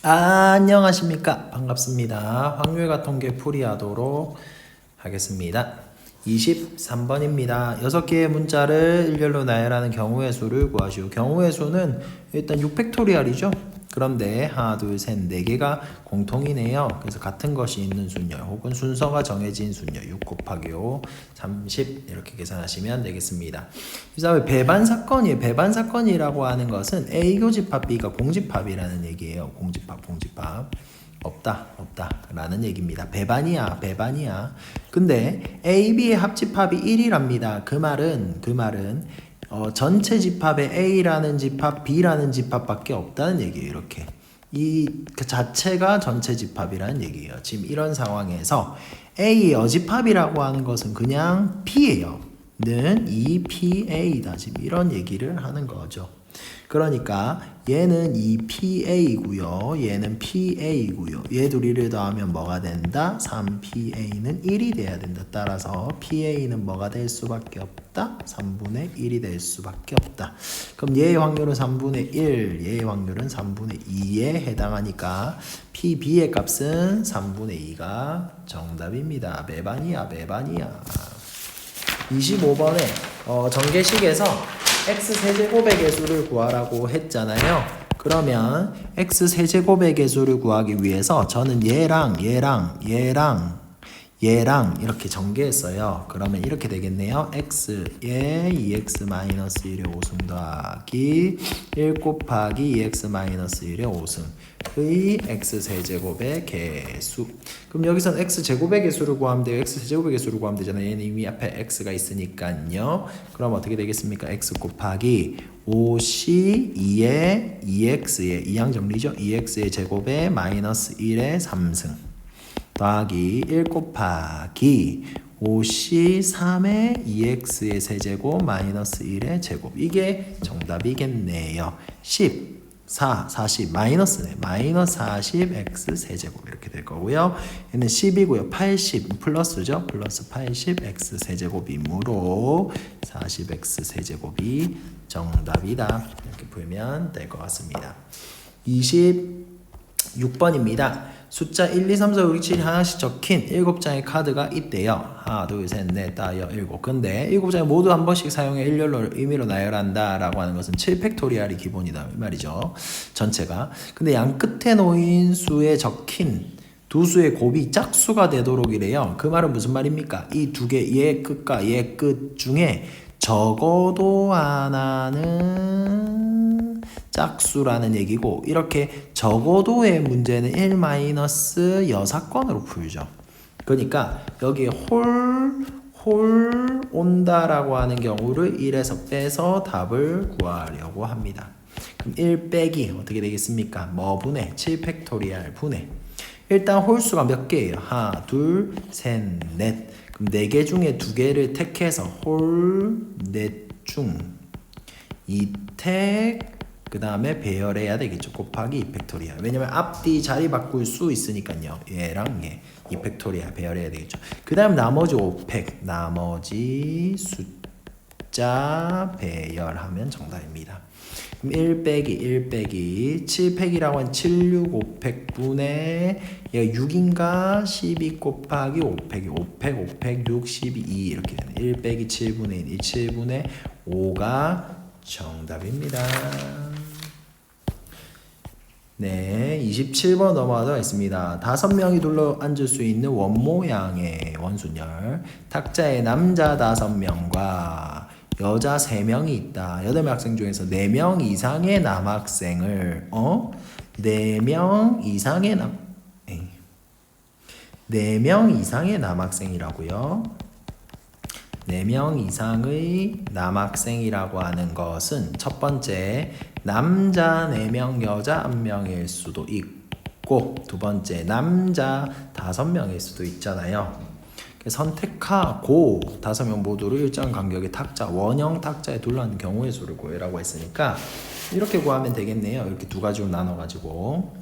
안녕하십니까. 반갑습니다. 확률과 통계 풀이하도록 하겠습니다. 23번입니다. 6개의 문자를 일렬로 나열하는 경우의 수를 구하시오. 경우의 수는 일단 6팩토리얼이죠. 그런데 하나, 둘, 셋, 4개가 공통이네요. 그래서 같은 것이 있는 순열 혹은 순서가 정해진 순열 6 곱하기 5, 30 이렇게 계산하시면 되겠습니다. 그 다음에 배반 사건이에요. 배반 사건이라고 하는 것은 A 교집합 B가 공집합이라는 얘기예요. 공집합. 없다 라는 얘기입니다. 배반이야. 근데 A, B의 합집합이 1이랍니다. 그 말은 전체 집합에 A라는 집합, B라는 집합밖에 없다는 얘기예요. 이렇게 그 자체가 전체 집합이라는 얘기예요. 지금 이런 상황에서 A의 여집합이라고 하는 것은 그냥 P예요. 는 2PA다. 지금 이런 얘기를 하는 거죠. 그러니까 얘는 2PA고요. 얘는 PA고요. 얘 둘이를 더하면 뭐가 된다? 3PA는 1이 돼야 된다. 따라서 PA는 뭐가 될 수밖에 없다? 3분의 1이 될 수밖에 없다. 그럼 얘의 확률은 3분의 1, 얘의 확률은 3분의 2에 해당하니까 PB의 값은 3분의 2가 정답입니다. 매반이야. 25번에 전개식에서 x세제곱의 개수를 구하라고 했잖아요. 그러면 x세제곱의 개수를 구하기 위해서 저는 얘랑 이렇게 전개했어요. 그러면 이렇게 되겠네요. x에 2x-1의 5승 더하기 1 곱하기 2x-1의 5승의 x세제곱의 개수. 그럼 여기서는 x제곱의 개수를 구하면 돼요. x세제곱의 개수를 구하면 되잖아요. 얘는 이미 앞에 x가 있으니까요. 그럼 어떻게 되겠습니까? x 곱하기 5c 2의 2x의 2항 정리죠. 2x의 제곱에 마이너스 1의 3승 더하기 1 곱하기 5c 3의 2x의 세제곱 마이너스 1의 제곱. 이게 정답이겠네요. 10, 40 마이너스네. 마이너스 40x 세제곱 이렇게 될 거고요. 얘는 10이고요. 80 플러스죠. 플러스 80x 세제곱이므로 40x 세제곱이 정답이다. 이렇게 풀면 될 것 같습니다. 26번입니다. 숫자 1, 2, 3, 4, 5, 6, 7이 하나씩 적힌 7장의 카드가 있대요. 하나, 둘, 셋, 넷, 다섯, 7. 근데 7장을 모두 한 번씩 사용해 일렬로 의미로 나열한다 라고 하는 것은 7팩토리얼이 기본이다 이 말이죠. 전체가. 근데 양 끝에 놓인 수에 적힌 두 수의 곱이 짝수가 되도록 이래요. 그 말은 무슨 말입니까? 이 두 개, 얘 끝과 얘 끝 중에 적어도 하나는 짝수라는 얘기고, 이렇게 적어도의 문제는 1-6건으로 풀죠. 그러니까 여기에 홀 온다라고 하는 경우를 1에서 빼서 답을 구하려고 합니다. 그럼 1 빼기 어떻게 되겠습니까? 뭐 분해? 7팩토리얼 분해. 일단 홀수가 몇 개예요? 하나, 둘, 셋, 넷. 그럼 4개 중에 2개를 택해서 홀 넷 중 2택 그 다음에 배열해야 되겠죠. 곱하기 2팩토리얼. 왜냐면 앞뒤 자리 바꿀 수 있으니까요. 얘랑 얘 2팩토리얼 배열해야 되겠죠. 그 다음 나머지 5팩 나머지 숫자 배열하면 정답입니다. 그럼 1 빼기 7팩이라고 한 7, 6, 5팩 분의 얘가 6인가 12 곱하기 5팩 6, 12, 2 이렇게 되네. 1 빼기 7분의 1 7분의 5가 정답입니다. 네, 27번 넘어가도록 하겠습니다. 5명이 둘러 앉을 수 있는 원 모양의 원순열. 탁자에 남자 5명과 여자 3명이 있다. 8명 학생 중에서 4명 이상의 남학생을 4명 이상의 남학생이라고요. 4명 이상의 남학생이라고 하는 것은 첫 번째 남자 4명 여자 1명일 수도 있고, 두 번째 남자 5명일 수도 있잖아요. 선택하고 5명 모두를 일정 간격의 탁자 원형 탁자에 둘러앉는 경우의 수를 구해라고 했으니까 이렇게 구하면 되겠네요. 이렇게 두 가지로 나눠가지고.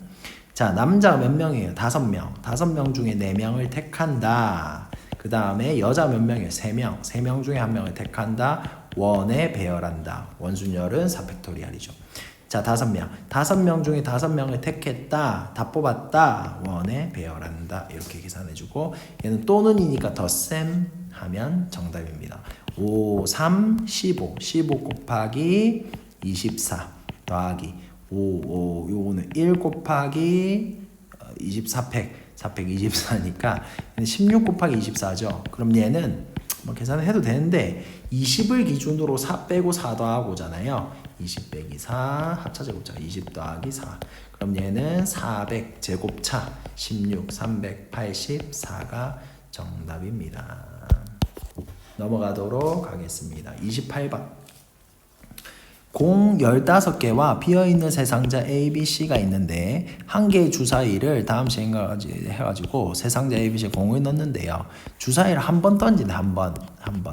자, 남자 몇 명이에요? 5명. 5명 중에 4명을 택한다. 그 다음에 여자 몇 명이에요? 3명. 3명 중에 1명을 택한다. 원에 배열한다. 원순열은 4팩토리얼이죠. 자, 5명. 5명 중에 5명을 택했다. 다 뽑았다. 원에 배열한다. 이렇게 계산해주고 얘는 또는이니까 덧셈 하면 정답입니다. 5, 3, 15. 15 곱하기 24 더하기 5, 요거는 1 곱하기 24팩. 424니까 16 곱하기 24죠. 그럼 얘는 뭐 계산을 해도 되는데 20을 기준으로 4 빼고 4 더하고잖아요. 20 빼기 4 합차 제곱차 20 더하기 4. 그럼 얘는 400 제곱차 16 384가 정답입니다. 넘어가도록 하겠습니다. 28번. 공 15개와 비어있는 세 상자 A, B, C가 있는데 한 개의 주사위를 다음 시행까지 해가지고 세 상자 A, B, C에 공을 넣는데요. 주사위를 한 번 던지네. 한 번.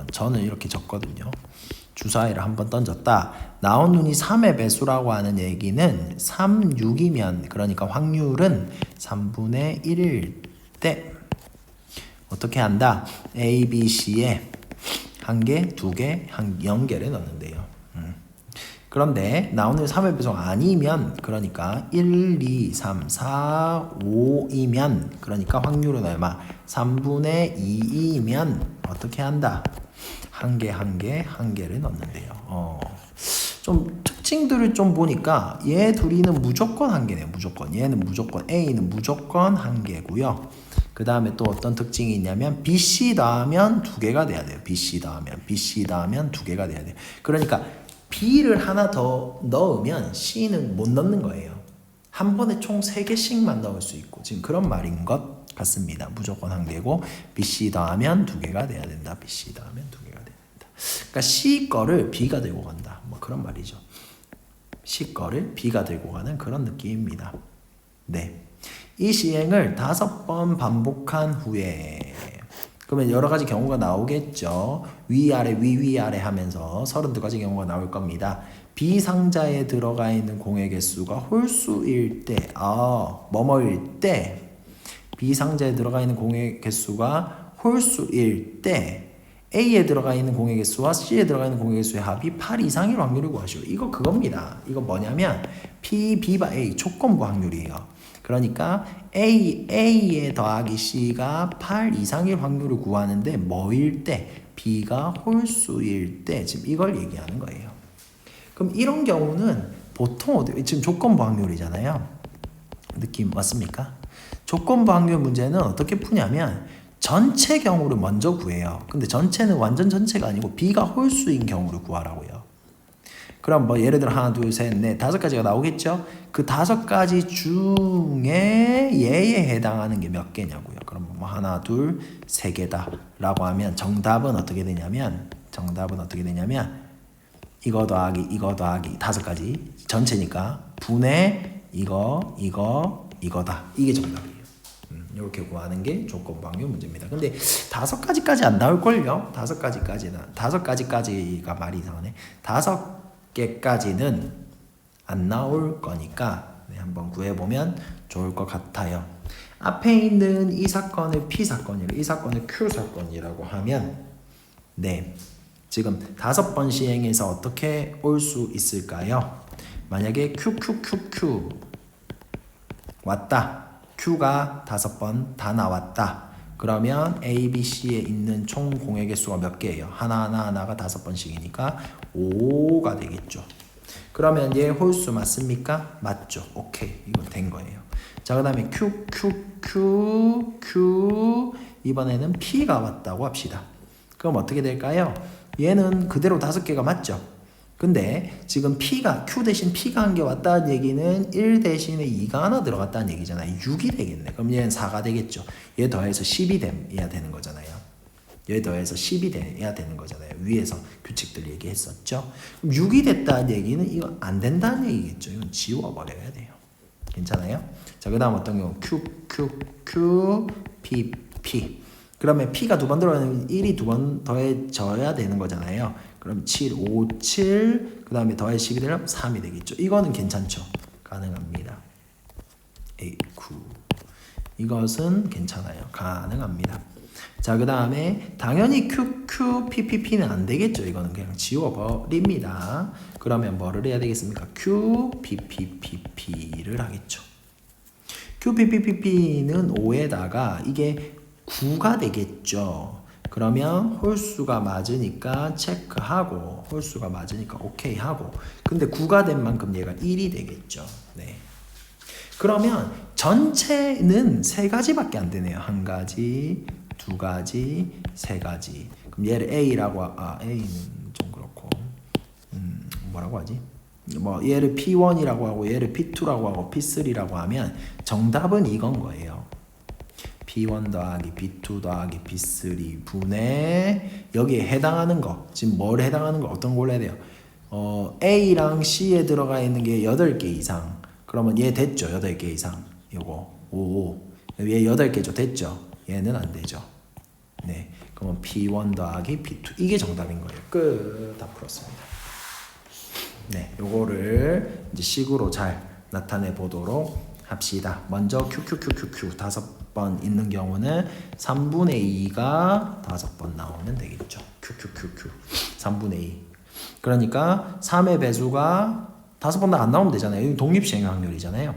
저는 이렇게 적거든요. 주사위를 한 번 던졌다. 나온 눈이 3의 배수라고 하는 얘기는 3, 6이면 그러니까 확률은 3분의 1일 때 어떻게 한다? A, B, C에 한 개, 두 개, 0개를 넣는데요. 그런데 나오는 3의 배수가 아니면 그러니까 1, 2, 3, 4, 5이면 그러니까 확률은 얼마? 3분의 2이면 어떻게 한다? 한 개를 넣는데요. 좀 특징들을 좀 보니까 얘 둘이는 무조건 한 개네요. 무조건. 얘는 무조건 A는 무조건 한 개고요. 그 다음에 또 어떤 특징이 있냐면 BC 더하면 두 개가 돼야 돼요. BC 더하면 두 개가 돼야 돼요. 그러니까 B를 하나 더 넣으면 C는 못 넣는 거예요. 한 번에 총 3개씩만 넣을 수 있고 지금 그런 말인 것 같습니다. 무조건 한 개고 BC 더하면 두 개가 돼야 된다. BC 더하면 두 개가 돼야 된다. 그러니까 C 거를 B가 들고 간다. 뭐 그런 말이죠. C 거를 B가 들고 가는 그런 느낌입니다. 네. 이 시행을 5번 반복한 후에 그러면 여러 가지 경우가 나오겠죠. 위아래 위아래 하면서 32가지 경우가 나올 겁니다. B 상자에 들어가 있는 공의 개수가 홀수일 때, 뭐뭐일 때 B 상자에 들어가 있는 공의 개수가 홀수일 때 A에 들어가 있는 공의 개수와 C에 들어가 있는 공의 개수의 합이 8 이상일 확률을 구하시오. 이거 그겁니다. 이거 뭐냐면 P, B바 A 조건부 확률이에요. 그러니까 A에 더하기 C가 8 이상일 확률을 구하는데 뭐일 때? B가 홀수일 때 지금 이걸 얘기하는 거예요. 그럼 이런 경우는 보통 지금 조건부 확률이잖아요. 느낌 맞습니까? 조건부 확률 문제는 어떻게 푸냐면 전체 경우를 먼저 구해요. 근데 전체는 완전 전체가 아니고 B가 홀수인 경우를 구하라고요. 그럼 뭐 예를 들어 하나, 둘, 셋, 넷, 5가지가 나오겠죠? 그 5가지 중에 얘에 해당하는 게 몇 개냐고요. 그럼 뭐 하나, 둘, 3개다 라고 하면 정답은 어떻게 되냐면 이거 더하기 5가지 전체니까 분의 이거다. 이게 정답이에요. 이렇게 구하는 게 조건부 확률 문제입니다. 근데 5가지까지 안 나올걸요? 5가지까지가 말이 이상하네. 5개까지는 안 나올 거니까 한번 구해보면 좋을 것 같아요. 앞에 있는 이 사건을 P 사건이고 이 사건을 Q 사건이라고 하면 지금 5번 시행해서 어떻게 올 수 있을까요? 만약에 Q 왔다. Q가 5번 다 나왔다. 그러면 A, B, C에 있는 총 공의 개수가 몇 개예요? 하나가 5번씩이니까 5가 되겠죠. 그러면 얘 홀수 맞습니까? 맞죠. 오케이. 이건 된 거예요. 자, 그 다음에 Q 이번에는 P가 왔다고 합시다. 그럼 어떻게 될까요? 얘는 그대로 5개가 맞죠. 근데 지금 Q 대신 P가 한 개 왔다는 얘기는 1 대신에 2가 하나 들어갔다는 얘기잖아요. 6이 되겠네. 그럼 얘는 4가 되겠죠. 얘 더해서 10이 돼야 되는 거잖아요. 얘 더해서 10이 돼야 되는 거잖아요. 위에서 규칙들 얘기했었죠. 그럼 6이 됐다는 얘기는 이거 안 된다는 얘기겠죠. 이건 지워버려야 돼요. 괜찮아요? 자, 그 다음 어떤 경우 Q, P. 그러면 P가 2번 들어가면 1이 2번 더해져야 되는 거잖아요. 그럼 7, 그 다음에 더해 10이 되면 3이 되겠죠. 이거는 괜찮죠. 가능합니다. A, 9. 이것은 괜찮아요. 가능합니다. 자, 그 다음에 당연히 QQPPP는 안 되겠죠. 이거는 그냥 지워버립니다. 그러면 뭐를 해야 되겠습니까? QPPPP를 하겠죠. QPPPP는 5에다가 이게 9가 되겠죠. 그러면 홀수가 맞으니까 체크하고 홀수가 맞으니까 오케이 하고 근데 9가 된 만큼 얘가 1이 되겠죠. 네. 그러면 전체는 세 가지밖에 안 되네요. 한 가지, 두 가지, 세 가지. 그럼 얘를 A라고 A는 좀 그렇고 뭐라고 하지? 뭐 얘를 P1이라고 하고 얘를 P2라고 하고 P3라고 하면 정답은 이건 거예요. P1 더하기 P2 더하기 P3 분의 여기에 해당하는 거 지금 뭘 해당하는 거 어떤 걸 해야 돼요? A랑 C에 들어가 있는 게 8개 이상 그러면 얘 됐죠? 8개 이상 요거 5 얘 8개죠? 됐죠? 얘는 안 되죠. 네, 그러면 P1 더하기 P2 이게 정답인 거예요. 끝. 다 풀었습니다. 네, 요거를 이제 식으로 잘 나타내 보도록 합시다. 먼저 QQQQQ 5번 있는 경우는 3분의 2가 5번 나오면 되겠죠. QQQQ 3분의 2. 그러니까 3의 배수가 5번 다 안 나오면 되잖아요. 이거 독립시행 확률이잖아요.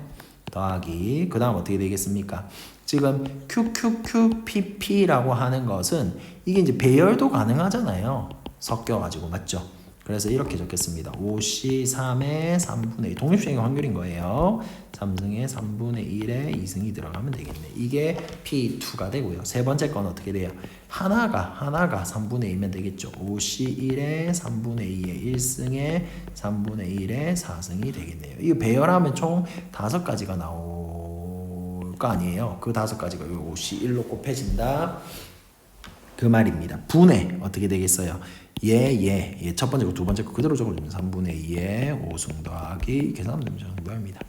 더하기 그 다음 어떻게 되겠습니까? 지금 QQQPP라고 하는 것은 이게 이제 배열도 가능하잖아요. 섞여가지고 맞죠? 그래서 이렇게 적겠습니다. 5C3의 3분의 2 독립시행 확률인 거예요. 3승의 3분의 1에 2승이 들어가면 되겠네. 이게 P2가 되고요. 세 번째 건 어떻게 돼요? 하나가 3분의 2면 되겠죠. 5C1의 3분의 2의 1승의 3분의 1의 4승이 되겠네요. 이거 배열하면 총 5가지가 나올 거 아니에요. 그 5가지가 5C1로 곱해진다. 그 말입니다. 분해 어떻게 되겠어요? 얘 첫 번째 거 두 번째 거 그대로 적어주면 3분의 2에 5승 더하기 계산하면 됩니다. 정답입니다.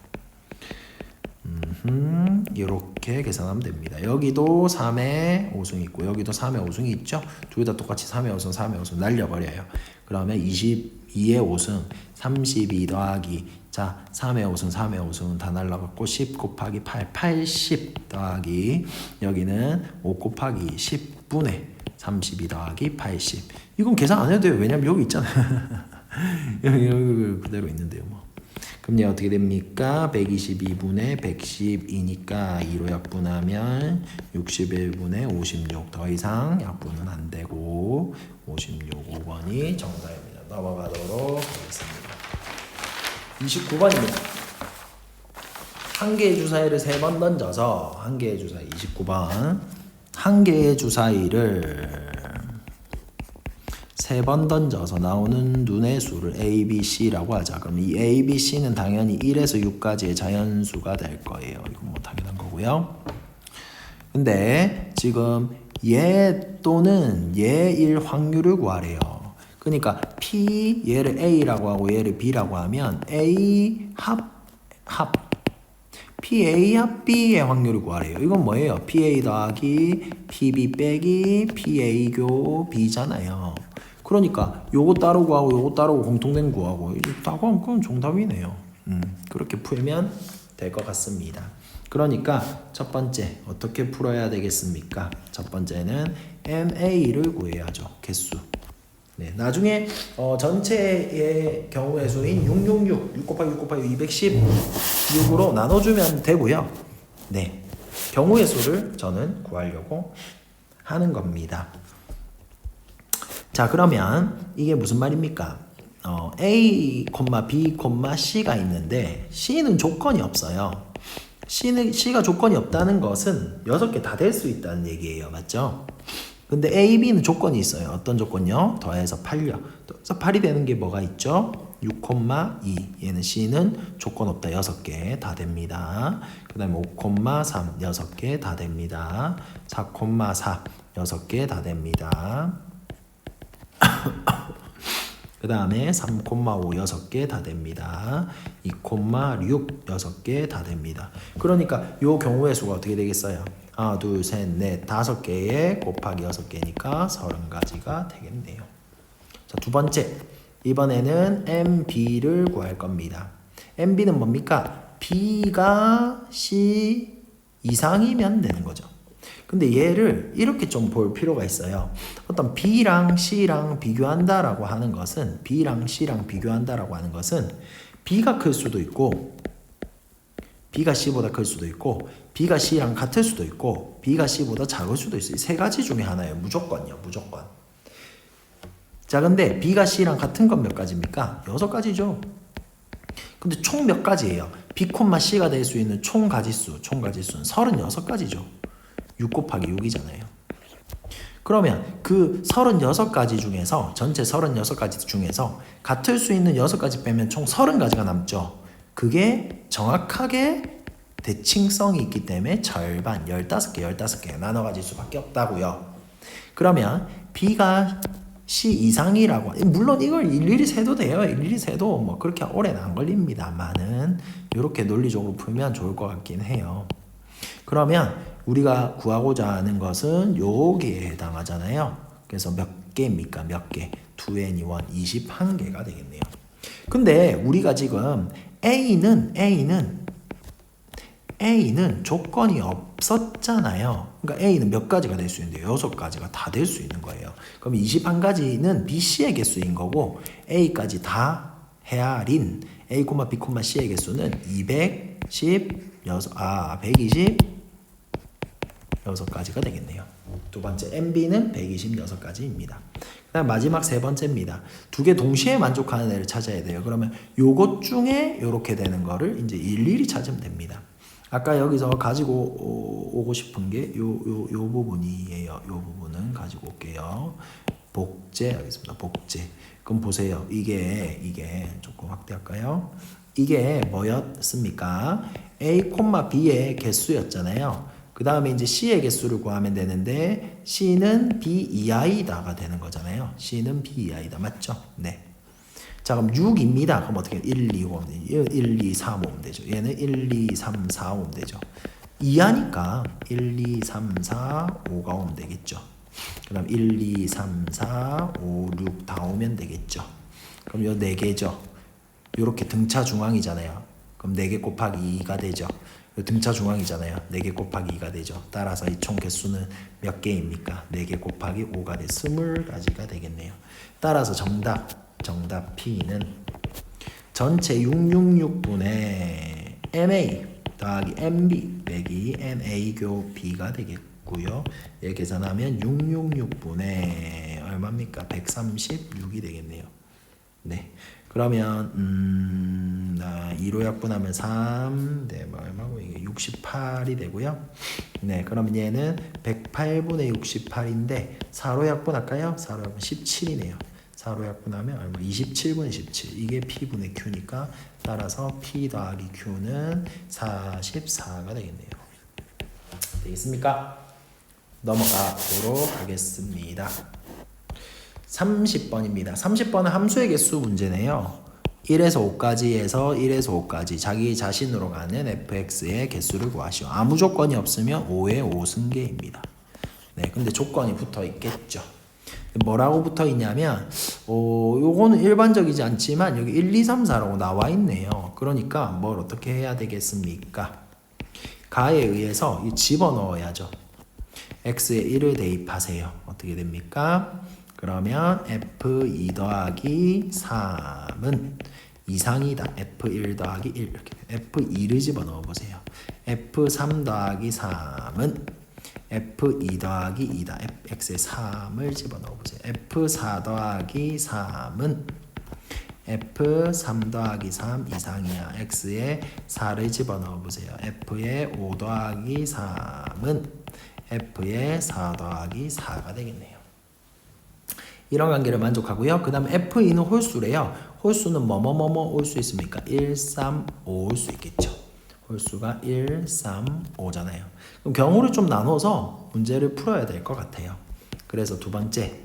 이렇게 계산하면 됩니다. 여기도 3에 5승 있고 여기도 3에 5승이 있죠. 두 개 다 똑같이 3에 5승 3에 5승 날려버려요. 그러면 22에 5승 32 더하기 자 3에 5승 3에 5승은 다 날라갔고 10 곱하기 8 80 더하기 여기는 5 곱하기 10분의 32 더하기 80 이건 계산 안 해도 돼요. 왜냐면 여기 있잖아요. 여기 그대로 있는데요. 뭐. 그럼 얘 어떻게 됩니까? 122분의 112니까 2로 약분하면 61분의 56 더 이상 약분은 안 되고 56 5번이 정답입니다. 넘어가도록 하겠습니다. 29번입니다. 한 개의 주사위를 3번 던져서 한 개의 주사위 29번 한 개의 주사위를 3번 던져서 나오는 눈의 수를 A, B, C라고 하자. 그럼 이 A, B, C는 당연히 1에서 6까지의 자연수가 될 거예요. 이건 뭐 당연한 거고요. 근데 지금 얘 또는 얘일 확률을 구하래요. 그러니까 P 얘를 A라고 하고 얘를 B라고 하면 A 합 PA 합 B의 확률을 구하래요. 이건 뭐예요? PA 더하기 PB 빼기 PA 교 B잖아요. 그러니까 요거 따로 구하고 요거 따로 공통된 구하고 이제 다 구하면 그건 정답이네요. 그렇게 풀면 될 것 같습니다. 그러니까 첫 번째 어떻게 풀어야 되겠습니까? 첫 번째는 MA를 구해야죠. 개수. 네, 나중에 전체의 경우의 수인 666, 6 곱하기 6 곱하기 216으로 나눠주면 되고요. 네, 경우의 수를 저는 구하려고 하는 겁니다. 자, 그러면 이게 무슨 말입니까? A, B, C가 있는데 C는 조건이 없어요. C가 조건이 없다는 것은 6개 다 될 수 있다는 얘기예요. 맞죠? 근데 A, B는 조건이 있어요. 어떤 조건요? 더해서 8요. 더해서 8이 되는 게 뭐가 있죠? 6,2. 얘는 C는 조건 없다. 6개 다 됩니다. 그 다음에 5,3. 6개 다 됩니다. 4,4. 6개 다 됩니다. 그 다음에 3,5 6개 다 됩니다. 2,6 6개 다 됩니다. 그러니까 요 경우의 수가 어떻게 되겠어요? 하나, 둘, 셋, 넷, 5개에 곱하기 6개니까 30가지가 되겠네요. 자, 두 번째. 이번에는 MB를 구할 겁니다. MB는 뭡니까? B가 C 이상이면 되는 거죠. 근데 얘를 이렇게 좀 볼 필요가 있어요. 어떤 B랑 C랑 비교한다라고 하는 것은 B랑 C랑 비교한다라고 하는 것은 B가 클 수도 있고 B가 C보다 클 수도 있고 B가 C랑 같을 수도 있고 B가 C보다 작을 수도 있어요. 세 가지 중에 하나예요. 무조건요. 무조건. 자, 근데 B가 C랑 같은 건 몇 가지입니까? 6가지죠. 근데 총 몇 가지예요? B, C가 될 수 있는 총 가지수는 36가지죠. 6 곱하기 6이잖아요. 그러면 그 36가지 중에서 전체 36가지 중에서 같을 수 있는 6가지 빼면 총 30가지가 남죠. 그게 정확하게 대칭성이 있기 때문에 절반 15개 나눠 가질 수밖에 없다고요. 그러면 B가 C 이상이라고, 물론 이걸 일일이 세도 돼요. 일일이 세도 뭐 그렇게 오래는 안 걸립니다만은 이렇게 논리적으로 풀면 좋을 것 같긴 해요. 그러면 우리가 구하고자 하는 것은 여기에 해당하잖아요. 그래서 몇 개입니까? 몇 개? 2n 1 21개가 되겠네요. 근데 우리가 지금 A는 조건이 없었잖아요. 그러니까 A는 몇 가지가 될 수 있는데 6가지가 다 될 수 있는 거예요. 그럼 21가지는 B, C의 개수인 거고 A까지 다 헤아린 A, B, C의 개수는 126가지가 되겠네요. 두 번째 MB는 126가지입니다. 그다음 마지막 세 번째입니다. 두 개 동시에 만족하는 애를 찾아야 돼요. 그러면 요것 중에 요렇게 되는 거를 이제 일일이 찾으면 됩니다. 아까 여기서 가지고 오고 싶은 게 요 부분이에요. 요 부분은 가지고 올게요. 복제 하겠습니다. 복제. 그럼 보세요. 이게 조금 확대할까요? 이게 뭐였습니까? A, B의 개수였잖아요. 그 다음에 이제 C의 개수를 구하면 되는데 C는 B 이하이다가 되는 거잖아요. C는 B 이하이다. 맞죠? 네. 자, 그럼 6입니다. 그럼 어떻게 1, 2, 5 오면 되죠? 1, 2, 3, 5 오면 되죠. 얘는 1, 2, 3, 4 오면 되죠. 이하니까 1, 2, 3, 4, 5가 오면 되겠죠. 그 다음 1, 2, 3, 4, 5, 6 다 오면 되겠죠. 그럼 요 4개죠. 요렇게 등차 중앙이잖아요. 그럼 4개 곱하기 2가 되죠. 등차 중앙이잖아요. 4개 곱하기 2가 되죠. 따라서 이 총 개수는 몇 개입니까? 4개 곱하기 5가 돼 20가지가 되겠네요. 따라서 정답 P는 전체 666분의 MA 더하기 MB 빼기 MA교 B가 되겠고요. 얘 계산하면 666분의 얼마입니까? 136이 되겠네요. 네. 그러면 2로 약분하면 3, 네, 뭐 얼마고 이게 68이 되고요. 네, 그럼 얘는 108분의 68인데 4로 약분할까요? 4로 약분 17이네요. 4로 약분하면 얼마? 27분의 17. 이게 P분의 Q니까 따라서 P 더하기 Q는 44가 되겠네요. 되겠습니까? 넘어가 보도록 하겠습니다. 30번입니다. 30번은 함수의 개수 문제네요. 1에서 5까지에서 1에서 5까지 자기 자신으로 가는 fx의 개수를 구하시오. 아무 조건이 없으면 5의 5승계입니다. 네, 근데 조건이 붙어 있겠죠. 뭐라고 붙어 있냐면 요거는 일반적이지 않지만 여기 1, 2, 3, 4라고 나와 있네요. 그러니까 뭘 어떻게 해야 되겠습니까? 가에 의해서 집어넣어야죠. x에 1을 대입하세요. 어떻게 됩니까? 그러면 f2 더하기 3은 이상이다. f1 더하기 1 이렇게 f2를 집어넣어 보세요. f3 더하기 3은 f2 더하기 2다. x에 3을 집어넣어 보세요. f4 더하기 3은 f3 더하기 3 이상이야. x에 4를 집어넣어 보세요. f에 5 더하기 3은 f에 4 더하기 4가 되겠네요. 이런 관계를 만족하고요. 그 다음 F2는 홀수래요. 홀수는 뭐뭐뭐뭐 올 수 있습니까? 1, 3, 5 올 수 있겠죠. 홀수가 1, 3, 5잖아요. 그럼 경우를 좀 나눠서 문제를 풀어야 될 것 같아요. 그래서 두 번째,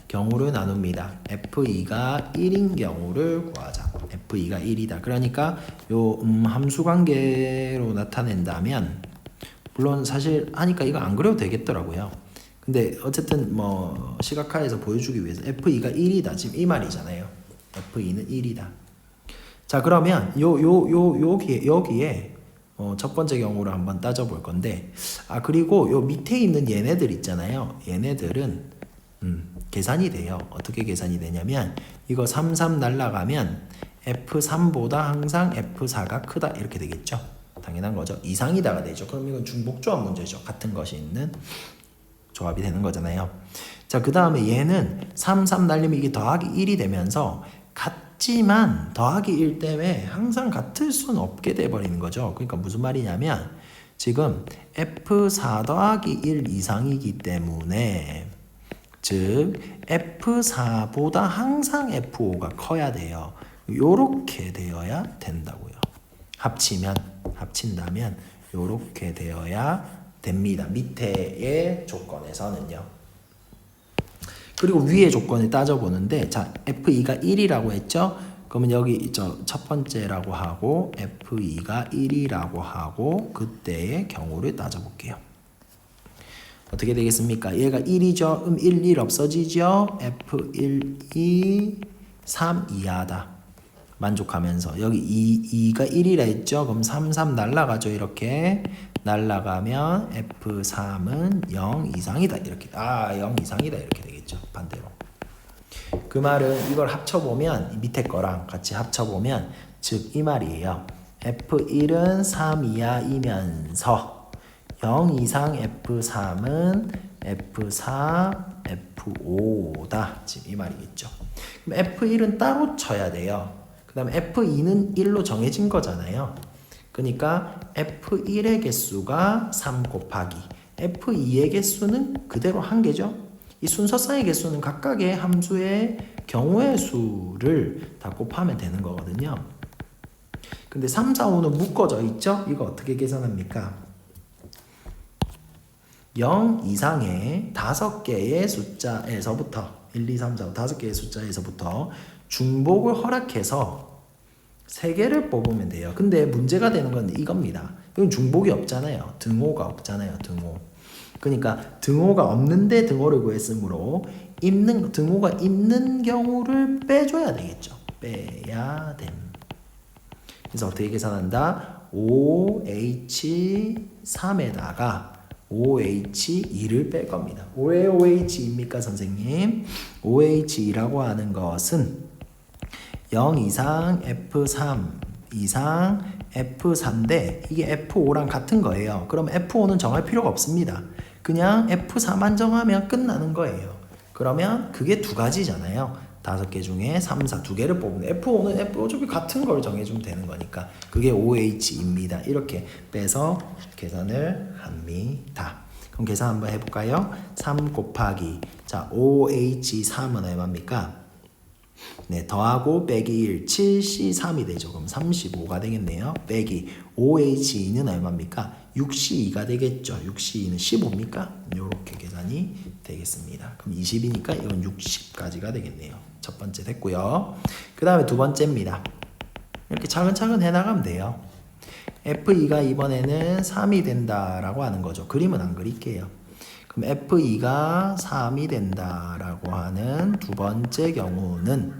경우를 나눕니다. F2가 1인 경우를 구하자. F2가 1이다. 그러니까 요 함수 관계로 나타낸다면 물론 사실 하니까 이거 안 그려도 되겠더라고요. 근데 어쨌든 뭐 시각화해서 보여주기 위해서 F2가 1이다. 지금 이 말이잖아요. F2는 1이다. 자, 그러면 여기에 첫 번째 경우를 한번 따져볼 건데, 그리고 요 밑에 있는 얘네들 있잖아요. 얘네들은 계산이 돼요. 어떻게 계산이 되냐면 이거 33 날라가면 F3보다 항상 F4가 크다 이렇게 되겠죠. 당연한 거죠. 이상이다가 되죠. 그럼 이건 중복조합 문제죠. 같은 것이 있는 조합이 되는 거잖아요. 자, 그 다음에 얘는 33 날리면 이게 더하기 1이 되면서 같지만 더하기 1 때문에 항상 같을 수는 없게 돼버리는 거죠. 그러니까 무슨 말이냐면 지금 F4 더하기 1 이상이기 때문에 즉 F4보다 항상 F5가 커야 돼요. 요렇게 되어야 된다고요. 합친다면 요렇게 되어야 됩니다. 밑에의 조건에서는요. 그리고 위의 조건을 따져보는데, 자, F2가 1이라고 했죠? 그러면 여기 첫 번째라고 하고 F2가 1이라고 하고 그때의 경우를 따져볼게요. 어떻게 되겠습니까? 얘가 1이죠? 1 없어지죠? F1, 2, 3 이하다. 만족하면서 여기 2가 1이라 했죠? 그럼 3 날라가죠. 이렇게 날라가면 F3은 0 이상이다. 이렇게 0 이상이다. 이렇게 되겠죠. 반대로. 그 말은 이걸 합쳐보면 밑에 거랑 같이 합쳐보면 즉 이 말이에요. F1은 3 이하이면서 0 이상 F3은 F4, F5다. 지금 이 말이겠죠. 그럼 F1은 따로 쳐야 돼요. 그 다음에 F2는 1로 정해진 거잖아요. 그러니까 F1의 개수가 3 곱하기 F2의 개수는 그대로 한 개죠. 이 순서상의 개수는 각각의 함수의 경우의 수를 다 곱하면 되는 거거든요. 근데 3, 4, 5는 묶어져 있죠? 이거 어떻게 계산합니까? 0 이상의 5개의 숫자에서부터 1, 2, 3, 4, 5 5개의 숫자에서부터 중복을 허락해서 3개를 뽑으면 돼요. 근데 문제가 되는 건 이겁니다. 이건 중복이 없잖아요. 등호가 없잖아요. 등호. 그러니까 등호가 없는데 등호를 구했으므로 등호가 있는 경우를 빼줘야 되겠죠. 빼야 됨. 그래서 어떻게 계산한다? OH3에다가 OH2를 뺄 겁니다. 왜 OH2입니까, 선생님? OH2라고 하는 것은 0 이상 F3 이상 F4인데 이게 F5랑 같은 거예요. 그럼 F5는 정할 필요가 없습니다. 그냥 F4만 정하면 끝나는 거예요. 그러면 그게 두 가지잖아요. 5개 중에 3, 4 두 개를 뽑으면 F5는 어차피 같은 걸 정해주면 되는 거니까 그게 OH입니다. 이렇게 빼서 계산을 합니다. 그럼 계산 한번 해볼까요? 3 곱하기 자 OH3은 얼마입니까? 네, 더하고 빼기 1, 7C3이 되죠. 그럼 35가 되겠네요. 빼기 OH2는 얼마입니까? 6C2가 되겠죠. 6C2는 15입니까? 이렇게 계산이 되겠습니다. 그럼 20이니까 이건 60까지가 되겠네요. 첫 번째 됐고요. 그 다음에 두 번째입니다. 이렇게 차근차근 해나가면 돼요. F2가 이번에는 3이 된다라고 하는 거죠. 그림은 안 그릴게요. 그럼 F2가 3이 된다라고 하는 두 번째 경우는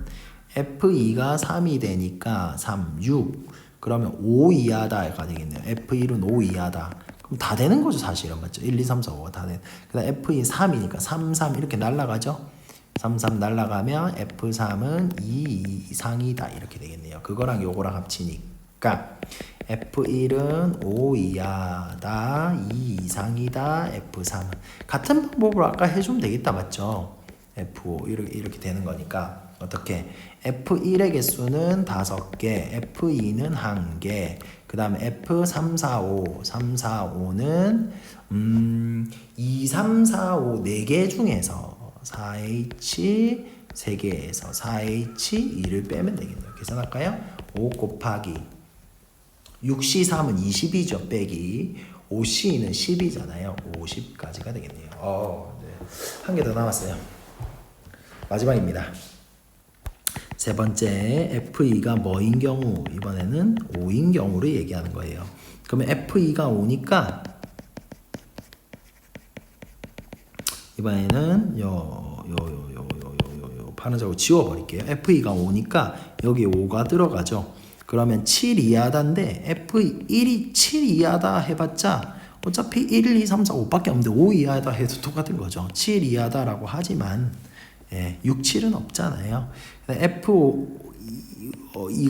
F2가 3이 되니까 3, 6 그러면 5 이하다가 되겠네요. F1은 5 이하다. 그럼 다 되는 거죠 사실은. 맞죠? 1, 2, 3, 4, 5가 다 되는. 그 다음 F2 3이니까 3, 3 이렇게 날라가죠. 3, 3 날라가면 F3은 2 이상이다 이렇게 되겠네요. 그거랑 요거랑 합치니까 F1은 5 이하다, 2 이상이다, F3은 같은 방법으로 아까 해주면 되겠다. 맞죠? F5 이렇게 되는 거니까 어떻게? F1의 개수는 5개, F2는 1개, 그 다음에 F3, 4, 5, 3, 4, 5는 2, 3, 4, 5 4개 중에서 4H 3개에서 4H 2를 빼면 되겠네요. 계산할까요? 5 곱하기 6C3은 20이죠. 빼기 5C는 10이잖아요. 50까지가 되겠네요. 네. 한 개 더 남았어요. 마지막입니다. 세 번째 F2가 뭐인 경우 이번에는 5인 경우를 얘기하는 거예요. 그러면 F2가 5니까 이번에는 파란색으로 지워버릴게요. F2가 5니까 여기 5가 들어가죠. 그러면 7 이하다인데 F1이 7 이하다 해봤자 어차피 1, 2, 3, 4, 5밖에 없는데 5 이하다 해도 똑같은 거죠. 7 이하다라고 하지만 6, 7은 없잖아요. F2가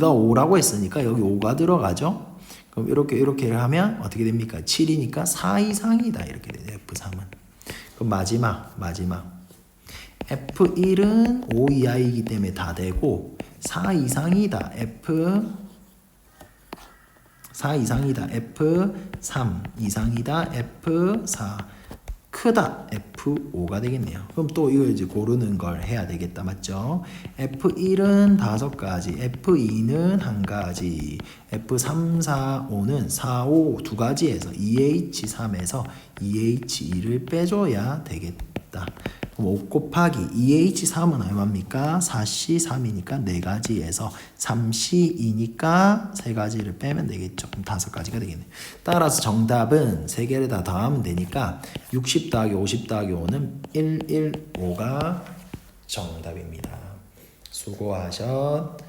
5라고 했으니까 여기 5가 들어가죠. 그럼 이렇게 하면 어떻게 됩니까? 7이니까 4 이상이다 이렇게 돼요. F3은. 그럼 마지막 F1은 5 이하이기 때문에 다 되고 4 이상이다. F4 이상이다. F3 이상이다. F4 크다. F5가 되겠네요. 그럼 또 이거 이제 고르는 걸 해야 되겠다. 맞죠? F1은 5가지, F2는 1가지, F3, 4, 5는 4, 5 2가지에서 EH3에서 EH2를 빼줘야 되겠다. 그럼 5 곱하기 EH3은 얼마입니까? 4C3이니까 4가지에서 3C2니까 3가지를 빼면 되겠죠. 그럼 5가지가 되겠네요. 따라서 정답은 3개를 다 더하면 되니까 60 더하기 50 더하기 5는 115가 정답입니다. 수고하셨습니다.